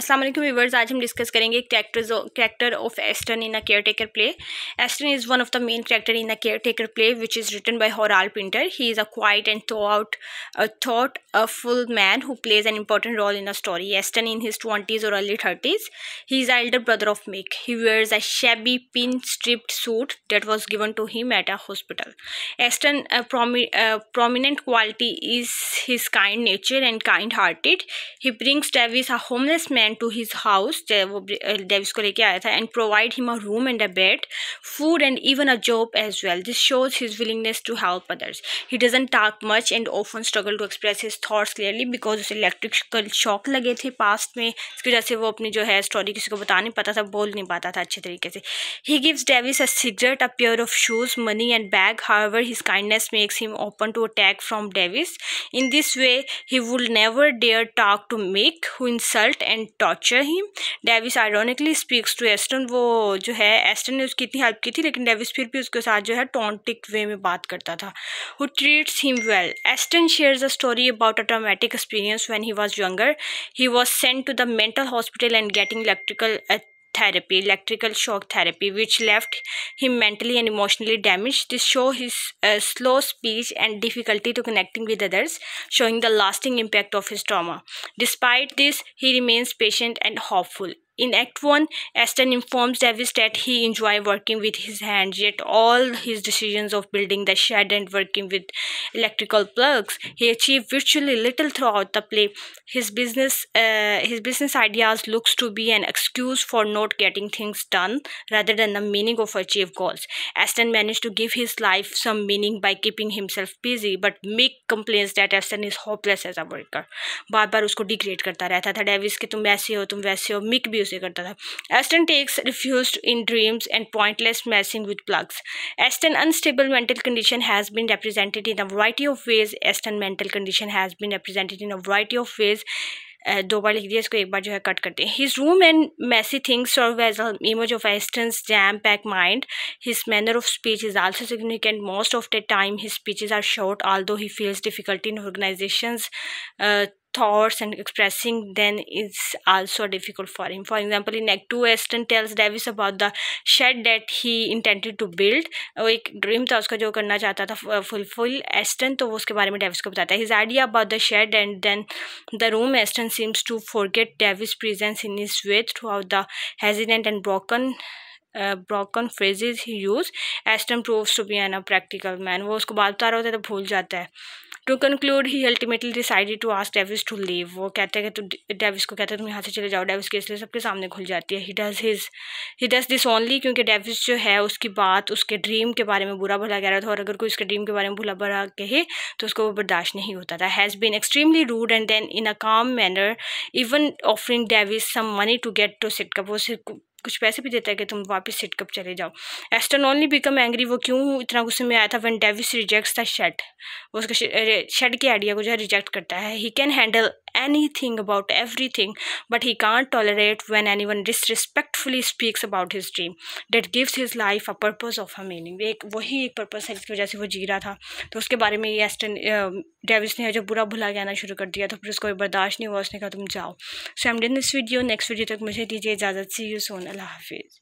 अस्सलाम वालेकुम व्यूअर्स, आज हम डिस्कस करेंगे character of Aston in a caretaker play. Aston is one of the main character in a caretaker play which is written by Harold Pinter. He is a quiet and thoughtful man who plays an important role in the story. Aston in his 20s or early 30s. He is the elder brother of Mick. He wears a shabby pin-striped suit that was given to him at a hospital. Aston, prominent quality is his kind nature and kind-hearted. He brings Davis, a homeless man, to his house. वो Davis को लेके आया था, and provide him a room and a bed, food and even a job as well. This shows his willingness to help others. He doesn't talk much and often struggle to express his thoughts clearly because उसे electrical shock लगे थे past में. इसकी वजह से वो अपनी जो है स्टोरी किसी को बता नहीं पाता था, बोल नहीं पाता था अच्छे तरीके से. He gives Davis a cigarette, a pair of shoes, money and bag. However, his kindness makes him open to attack from Davis. In this way, he would never dare talk to Mick, who insult and torture him. Davis ironically speaks to Aston. वो जो है Aston ने उसकी इतनी help की थी, लेकिन Davis फिर भी उसके साथ जो है टॉन्टिक वे में बात करता था. Who treats him well. Aston shares a story about a traumatic experience when he was younger. He was sent to the mental hospital and getting electrical shock therapy, which left him mentally and emotionally damaged. This shows his slow speech and difficulty to connecting with others, showing the lasting impact of his trauma. Despite this, he remains patient and hopeful. In Act 1, Aston informs Davis that he enjoys working with his hands, yet all his decisions of building the shed and working with electrical plugs, he achieved virtually little throughout the play. His business ideas looks to be an excuse for not getting things done rather than the meaning of achieved goals. Aston managed to give his life some meaning by keeping himself busy, but Mick complains that Aston is hopeless as a worker. बार बार उसको degrade करता रहता था. Davis के तुम वैसे हो, तुम वैसे हो. मिक भी उसे करता था. Aston takes refuge in dreams and pointless messing with plugs. Aston's unstable mental condition has been represented in a variety of ways. दो बार लिख दिया, इसको एक बार जो है कट करते हैं. His room and messy things serve as an image of Aston's jam-packed mind. His manner of speech is also significant. Most of the time, his speeches are short, although he feels difficulty in organizations, thoughts and expressing then is also difficult for him. For example, in Act 2, Aston tells Davis about the shed that he intended to build. वो एक dream था उसका जो करना चाहता था fulfil Aston, तो वो उसके बारे में Davis को बताता है. His idea about the shed and then the room. Aston seems to forget Davis' presence in his way throughout the hesitant and broken phrases he used. Aston proves to be an practical man. वो उसको बात बता रहा होता है तो भूल जाता है. To conclude, he ultimately decided to ask Davis to leave. वो कहते हैं कि Davis को कहते हैं तुम यहाँ से चले जाओ. Davis के इसलिए सबके सामने खुल जाती है. He does this only क्योंकि Davis जो है उसकी बात उसके ड्रीम के बारे में बुरा भला कह रहा था, और अगर कोई उसके ड्रीम के बारे में बुरा भला कहे तो उसको वो बर्दाश्त नहीं होता था. Has been extremely rude and then in a calm manner even offering Davis some money to get to sit cup. वो कुछ पैसे भी देता है कि तुम वापस सिटकप चले जाओ. Aston only become angry. वो क्यों इतना गुस्से में आया था when Davis rejects the shed. वो उसके शेड के आइडिया को जो है रिजेक्ट करता है. He can handle anything about everything, but he can't tolerate when anyone disrespectfully speaks about his dream that gives his life a purpose of a meaning. वही एक पर्पस है जिसकी वजह से वो जी रहा था. तो उसके बारे में ये डेविस ने जब बुरा भुला कहना शुरू कर दिया तो फिर उसको बर्दाश्त नहीं हुआ. उसने कहा तुम जाओ. So I am done this video. Next video तक मुझे दीजिए इजाज़त. सी यू सून. अल्लाह हाफिज़.